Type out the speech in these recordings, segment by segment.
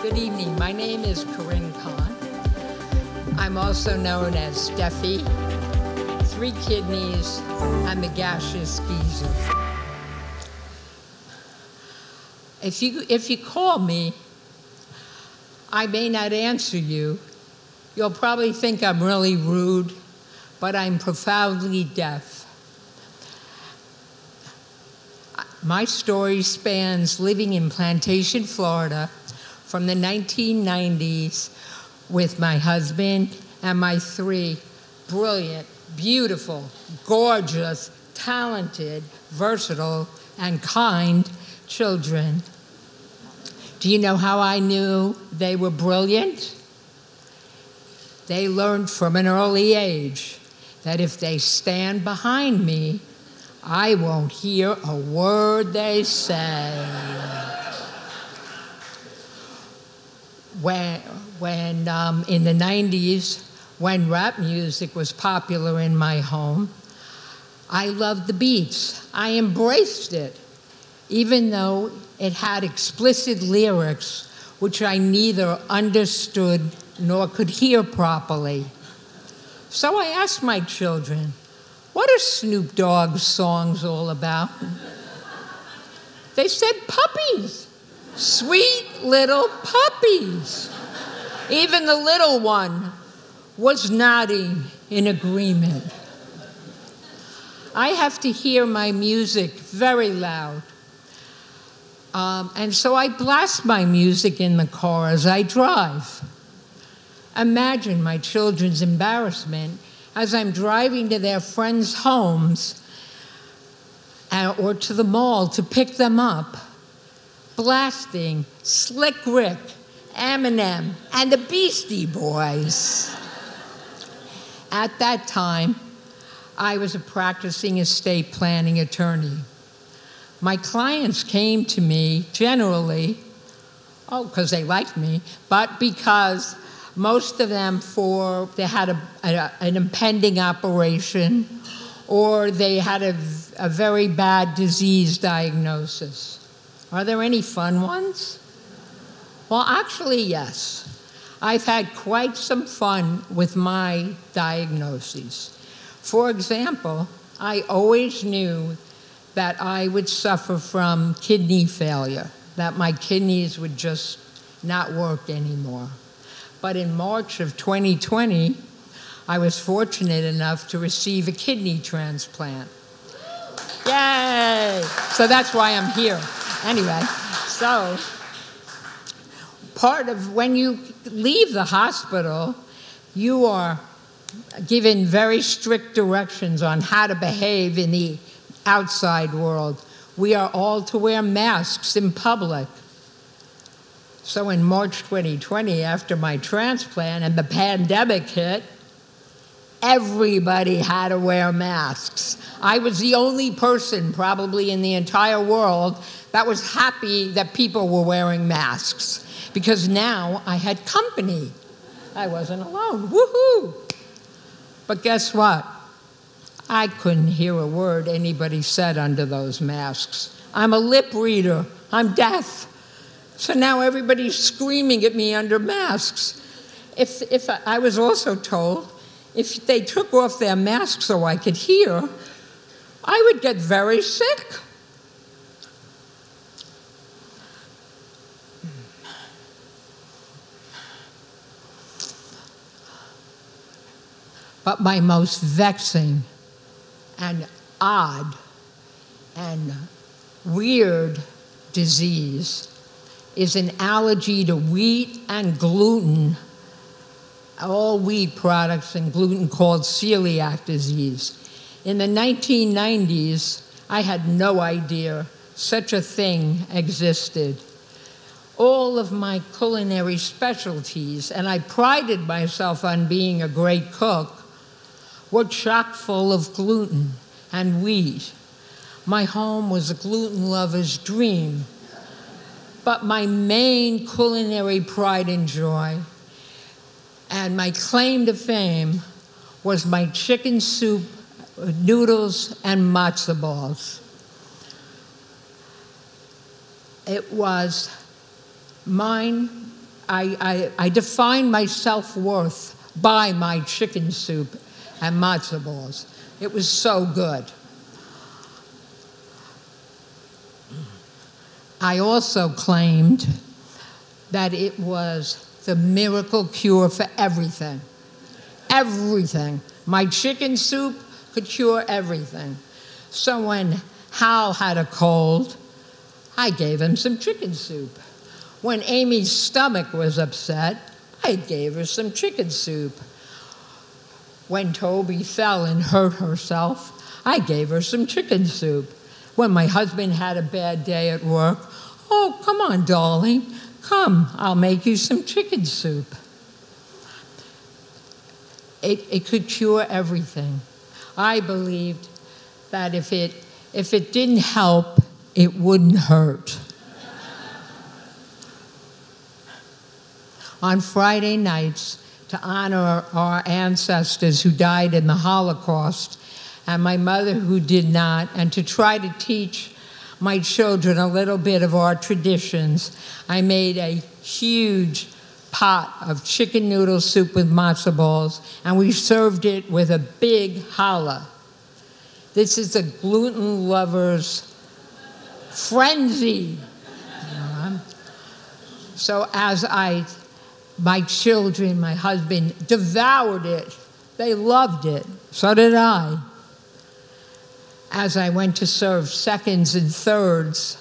Good evening. My name is Corinne Kahn. I'm also known as Steffi, 3 kidneys, and the gaseous geezer. If you call me, I may not answer you. You'll probably think I'm really rude, but I'm profoundly deaf. My story spans living in Plantation, Florida, from the 1990s with my husband and my 3 brilliant, beautiful, gorgeous, talented, versatile, and kind children. Do you know how I knew they were brilliant? They learned from an early age that if they stand behind me, I won't hear a word they say. When in the 90s, when rap music was popular in my home, I loved the beats. I embraced it, even though it had explicit lyrics which I neither understood nor could hear properly. So I asked my children, what are Snoop Dogg's songs all about? They said puppies, sweet little puppies. Even the little one was nodding in agreement. I have to hear my music very loud. And so I blast my music in the car as I drive. Imagine my children's embarrassment as I'm driving to their friends' homes or to the mall to pick them up, blasting Slick Rick, Eminem, and the Beastie Boys. At that time, I was a practicing estate planning attorney. My clients came to me generally, because they liked me, but because most of them they had an impending operation, or they had a very bad disease diagnosis. Are there any fun ones? Well, actually, yes. I've had quite some fun with my diagnoses. For example, I always knew that I would suffer from kidney failure, that my kidneys would just not work anymore. But in March of 2020, I was fortunate enough to receive a kidney transplant. Yay! So that's why I'm here. Anyway, so part of when you leave the hospital, you are given very strict directions on how to behave in the outside world. We are all to wear masks in public. So in March 2020, after my transplant and the pandemic hit, everybody had to wear masks. I was the only person probably in the entire world that was happy that people were wearing masks, because now I had company. I wasn't alone. Woohoo! But guess what? I couldn't hear a word anybody said under those masks. I'm a lip reader. I'm deaf. So now everybody's screaming at me under masks. If I was also told, if they took off their masks so I could hear, I would get very sick. But my most vexing and odd and weird disease is an allergy to wheat and gluten, all wheat products and gluten, called celiac disease. In the 1990s, I had no idea such a thing existed. All of my culinary specialties, and I prided myself on being a great cook, were chock full of gluten and wheat. My home was a gluten lover's dream. But my main culinary pride and joy, and my claim to fame, was my chicken soup, noodles, and matzo balls. It was mine I defined my self-worth by my chicken soup and matzo balls. It was so good. I also claimed that it was the miracle cure for everything. Everything. My chicken soup could cure everything. So when Hal had a cold, I gave him some chicken soup. When Amy's stomach was upset, I gave her some chicken soup. When Toby fell and hurt herself, I gave her some chicken soup. When my husband had a bad day at work, oh, come on, darling, come, I'll make you some chicken soup. It could cure everything. I believed that if it didn't help, it wouldn't hurt. On Friday nights, to honor our ancestors who died in the Holocaust, and my mother who did not, and to try to teach my children a little bit of our traditions, I made a huge pot of chicken noodle soup with matzo balls, and we served it with a big challah. This is a gluten lover's frenzy. So as my children, my husband, devoured it, they loved it. So did I. As I went to serve seconds and thirds,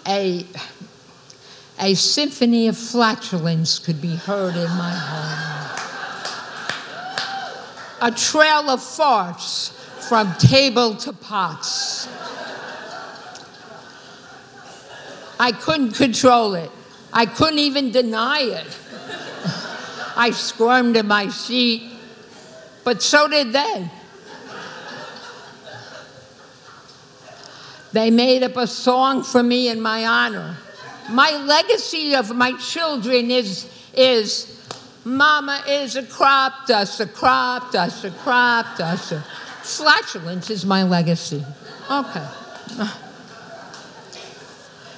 a symphony of flatulence could be heard in my home. A trail of farts from table to pots. I couldn't control it. I couldn't even deny it. I squirmed in my seat, but so did they. They made up a song for me in my honor. My legacy of my children is Mama is a crop duster, crop duster, crop duster. Flatulence is my legacy. Okay.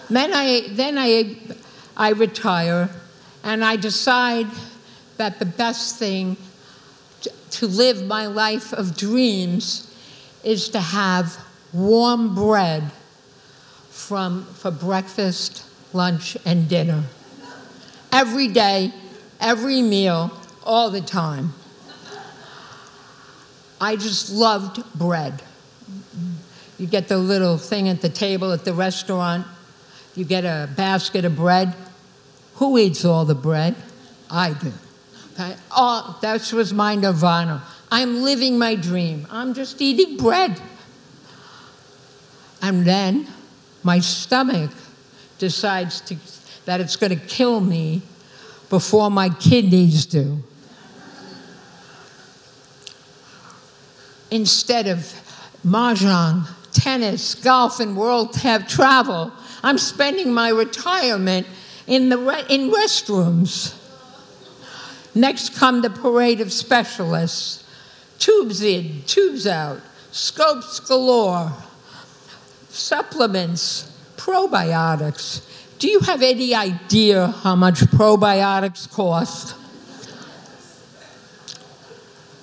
Then I retire, and I decide that the best thing to live my life of dreams is to have warm bread for breakfast, lunch, and dinner. Every day, every meal, all the time. I just loved bread. You get the little thing at the table at the restaurant. You get a basket of bread. Who eats all the bread? I do. Okay? Oh, that was my nirvana. I'm living my dream. I'm just eating bread. And then my stomach decides that it's going to kill me before my kidneys do. Instead of mahjong, tennis, golf, and world travel, I'm spending my retirement in restrooms. Next come the parade of specialists. Tubes in, tubes out, scopes galore, supplements, probiotics. Do you have any idea how much probiotics cost?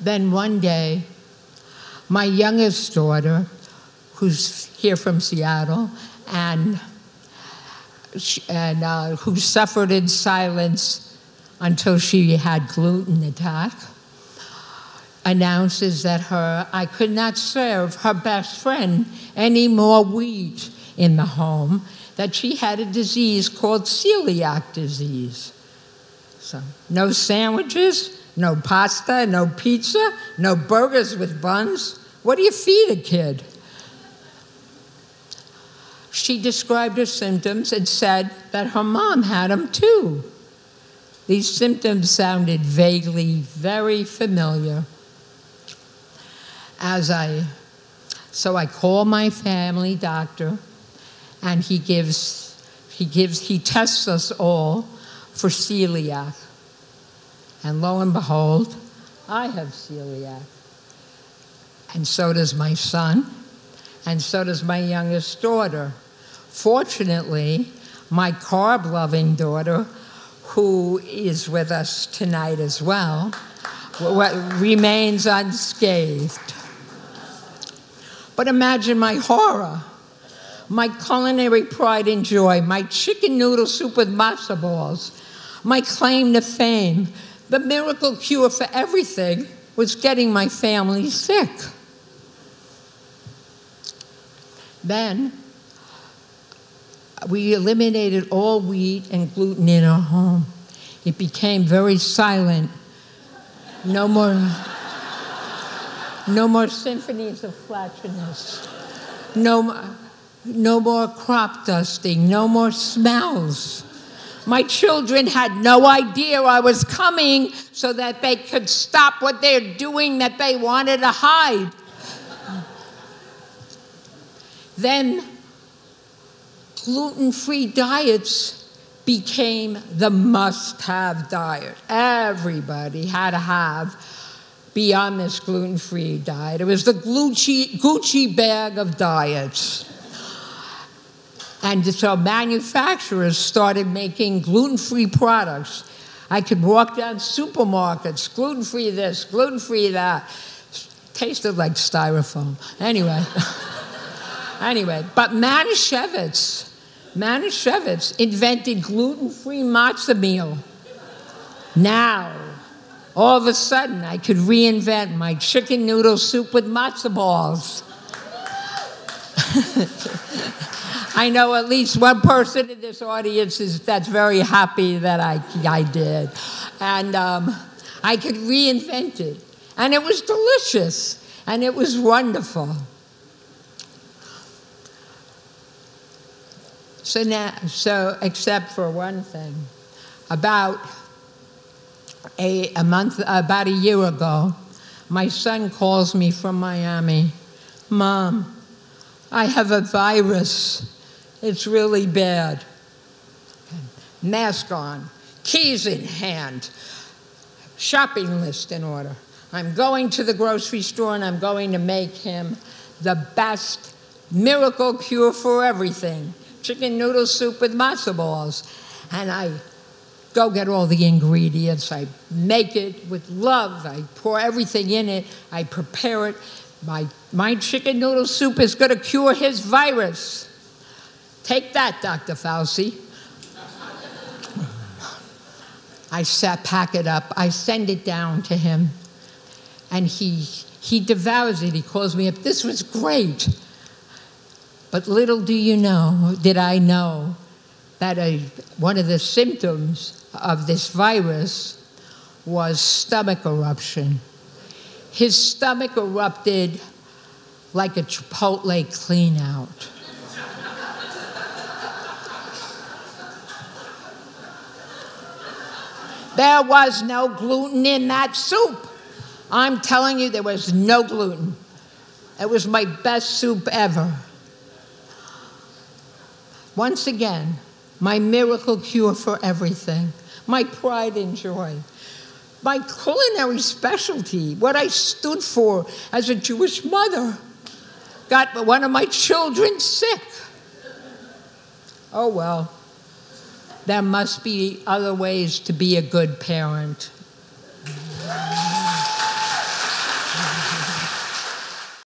Then one day, my youngest daughter, who's here from Seattle, and who suffered in silence until she had gluten attack, announces that I could not serve her best friend any more wheat in the home, that she had a disease called celiac disease. So no sandwiches, no pasta, no pizza, no burgers with buns. What do you feed a kid? She described her symptoms and said that her mom had them too. These symptoms sounded vaguely very familiar. So I call my family doctor, and he tests us all for celiac. And lo and behold, I have celiac. And so does my son, and so does my youngest daughter. Fortunately, My carb-loving daughter, who is with us tonight as well, remains unscathed. But imagine my horror, my culinary pride and joy, my chicken noodle soup with matzo balls, my claim to fame, the miracle cure for everything was getting my family sick. Then, we eliminated all wheat and gluten in our home. It became very silent. No more symphonies of flatulence. No more crop dusting. No more smells. My children had no idea I was coming so that they could stop what they're doing that they wanted to hide. Then gluten-free diets became the must-have diet. Everybody had to have beyond this gluten-free diet. It was the Gucci bag of diets. And so manufacturers started making gluten-free products. I could walk down supermarkets, gluten-free this, gluten-free that. Tasted like styrofoam. Anyway. But Manischewitz invented gluten-free matzo meal. Now, all of a sudden, I could reinvent my chicken noodle soup with matzo balls. I know at least one person in this audience that's very happy that I did. And I could reinvent it. And it was delicious. And it was wonderful. So except for one thing, about a year ago, my son calls me from Miami. Mom, I have a virus. It's really bad. Mask on, keys in hand, shopping list in order. I'm going to the grocery store and I'm going to make him the best miracle cure for everything. Chicken noodle soup with matzo balls. And I go get all the ingredients. I make it with love. I pour everything in it. I prepare it. My chicken noodle soup is going to cure his virus. Take that, Dr. Fauci. I pack it up. I send it down to him. And he devours it. He calls me up. This was great. But little did I know that one of the symptoms of this virus was stomach eruption. His stomach erupted like a Chipotle clean-out. There was no gluten in that soup. I'm telling you, there was no gluten. It was my best soup ever. Once again, my miracle cure for everything, my pride and joy, my culinary specialty, what I stood for as a Jewish mother, got one of my children sick. Oh well, there must be other ways to be a good parent.